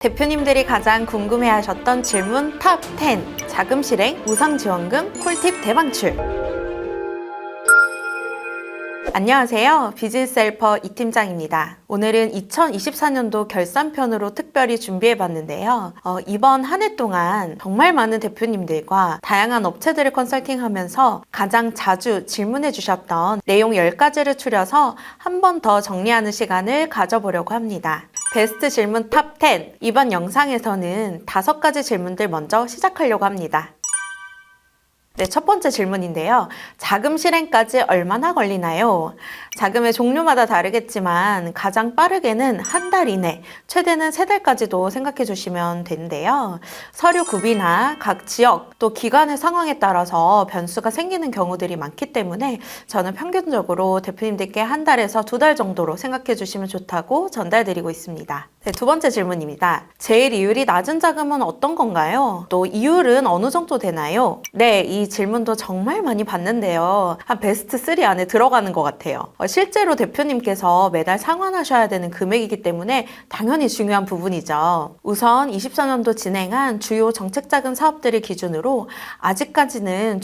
대표님들이 가장 궁금해하셨던 질문 탑 10. 자금 실행, 무상지원금, 꿀팁 대방출. 안녕하세요. 비즈니스 헬퍼 이 팀장입니다. 오늘은 2024년도 결산편으로 특별히 준비해봤는데요. 이번 한 해 동안 정말 많은 대표님들과 다양한 업체들을 컨설팅하면서 가장 자주 질문해 주셨던 내용 10가지를 추려서 한 번 더 정리하는 시간을 가져보려고 합니다. 베스트 질문 탑 10. 이번 영상에서는 5가지 질문들 먼저 시작하려고 합니다. 네, 첫 번째 질문인데요. 자금 실행까지 얼마나 걸리나요? 자금의 종류마다 다르겠지만 가장 빠르게는 한 달 이내, 최대는 3달까지도 생각해 주시면 되는데요. 서류 구비나 각 지역 또 기관의 상황에 따라서 변수가 생기는 경우들이 많기 때문에 저는 평균적으로 대표님들께 한 달에서 2달 정도로 생각해 주시면 좋다고 전달드리고 있습니다. 네, 두 번째 질문입니다. 제일 이율이 낮은 자금은 어떤 건가요? 또 이율은 어느 정도 되나요? 네, 이 질문도 정말 많이 받는데요. 한 베스트 3 안에 들어가는 것 같아요. 실제로 대표님께서 매달 상환하셔야 되는 금액이기 때문에 당연히 중요한 부분이죠. 우선 24년도 진행한 주요 정책자금 사업들을 기준으로 아직까지는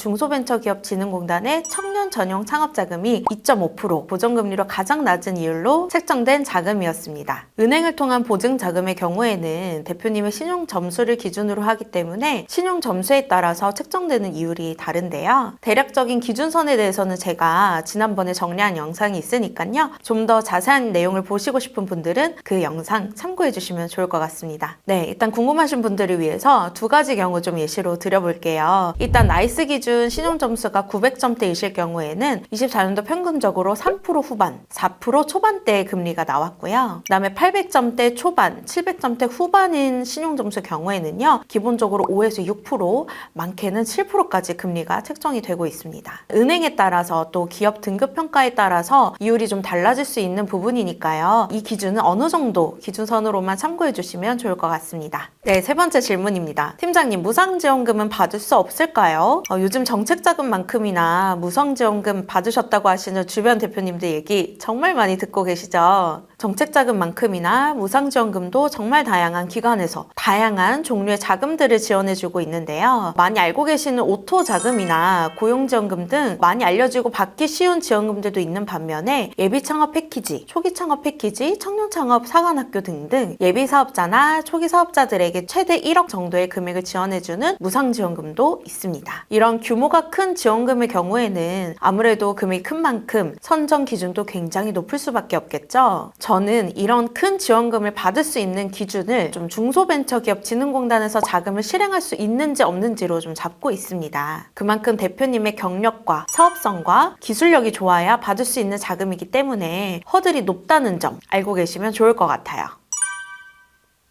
중소벤처기업진흥공단의 청년 전용 창업자금이 2.5% 보정금리로 가장 낮은 이율로 책정된 자금이었습니다. 은행을 통한 보증자금의 경우에는 대표님의 신용 점수를 기준으로 하기 때문에 신용 점수에 따라서 책정되는 이율이 다른데요. 대략적인 기준선에 대해서는 제가 지난번에 정리한 영상이 있으니까요. 좀 더 자세한 내용을 보시고 싶은 분들은 그 영상 참고해 주시면 좋을 것 같습니다. 네, 일단 궁금하신 분들을 위해서 2가지 경우 좀 예시로 드려볼게요. 일단 나이스 기준 신용 점수가 900점대이실 경우에는 24년도 평균적으로 3% 후반, 4% 초반대의 금리가 나왔고요. 그 다음에 800점대 초반, 700점대 후반인 신용 점수 경우에는요. 기본적으로 5에서 6%, 많게는 7%까지 금리가 책정이 되고 있습니다. 은행에 따라서 또 기업 등급 평가에 따라서 이율이 좀 달라질 수 있는 부분이니까요. 이 기준은 어느 정도 기준선으로만 참고해 주시면 좋을 것 같습니다. 네, 세 번째 질문입니다. 팀장님, 무상지원금은 받을 수 없을까요? 요즘 정책자금만큼이나 무상지원금 받으셨다고 하시는 주변 대표님들 얘기 정말 많이 듣고 계시죠? 정책자금만큼이나 무상지원금도 정말 다양한 기관에서 다양한 종류의 자금들을 지원해주고 있는데요. 많이 알고 계시는 오토자금이나 고용지원금 등 많이 알려지고 받기 쉬운 지원금들도 있는 반면에 예비창업 패키지, 초기창업 패키지, 청년창업 사관학교 등등 예비사업자나 초기사업자들에게 최대 1억 정도의 금액을 지원해주는 무상지원금도 있습니다. 이런 규모가 큰 지원금의 경우에는 아무래도 금액이 큰 만큼 선정 기준도 굉장히 높을 수밖에 없겠죠. 저는 이런 큰 지원금을 받을 수 있는 기준을 좀 중소벤처기업진흥공단에서 자금을 실행할 수 있는지 없는지로 좀 잡고 있습니다. 그만큼 대표님의 경력과 사업성과 기술력이 좋아야 받을 수 있는 자금이기 때문에 허들이 높다는 점 알고 계시면 좋을 것 같아요.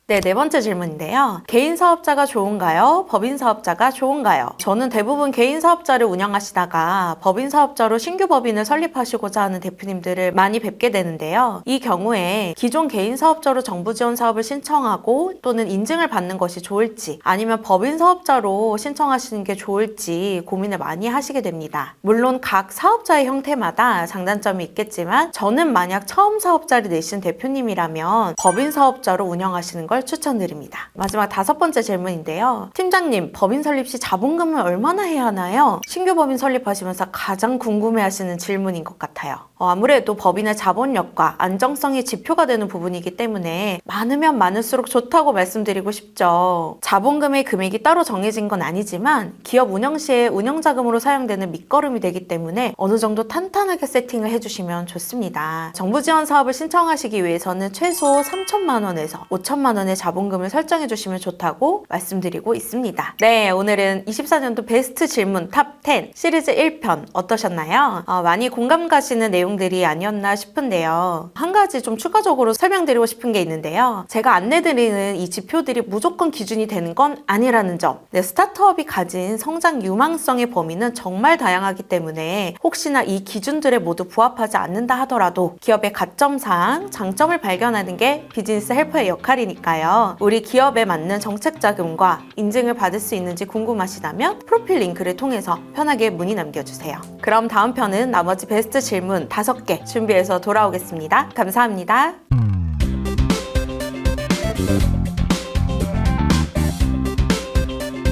네, 네 번째 질문인데요. 개인 사업자가 좋은가요? 법인 사업자가 좋은가요? 저는 대부분 개인 사업자를 운영하시다가 법인 사업자로 신규 법인을 설립하시고자 하는 대표님들을 많이 뵙게 되는데요. 이 경우에 기존 개인 사업자로 정부 지원 사업을 신청하고 또는 인증을 받는 것이 좋을지 아니면 법인 사업자로 신청하시는 게 좋을지 고민을 많이 하시게 됩니다. 물론 각 사업자의 형태마다 장단점이 있겠지만 저는 만약 처음 사업자를 내신 대표님이라면 법인 사업자로 운영하시는 걸 추천드립니다. 마지막 5번째 질문인데요. 팀장님, 법인 설립 시 자본금을 얼마나 해야 하나요? 신규 법인 설립하시면서 가장 궁금해하시는 질문인 것 같아요. 아무래도 법인의 자본력과 안정성이 지표가 되는 부분이기 때문에 많으면 많을수록 좋다고 말씀드리고 싶죠. 자본금의 금액이 따로 정해진 건 아니지만 기업 운영 시에 운영자금으로 사용되는 밑거름이 되기 때문에 어느 정도 탄탄하게 세팅을 해주시면 좋습니다. 정부 지원 사업을 신청하시기 위해서는 최소 3천만 원에서 5천만 원의 자본금을 설정해 주시면 좋다고 말씀드리고 있습니다. 네, 오늘은 24년도 베스트 질문 탑 10 시리즈 1편 어떠셨나요? 많이 공감 가시는 내용들이 아니었나 싶은데요. 한 가지 좀 추가적으로 설명드리고 싶은 게 있는데요. 제가 안내드리는 이 지표들이 무조건 기준이 되는 건 아니라는 점. 네, 스타트업이 가진 성장 유망성의 범위는 정말 다양하기 때문에 혹시나 이 기준들에 모두 부합하지 않는다 하더라도 기업의 가점사항, 장점을 발견하는 게 비즈니스 헬퍼의 역할이니까요. 우리 기업에 맞는 정책 자금과 인증을 받을 수 있는지 궁금하시다면 프로필 링크를 통해서 편하게 문의 남겨주세요. 그럼 다음 편은 나머지 베스트 질문 5개 준비해서 돌아오겠습니다. 감사합니다.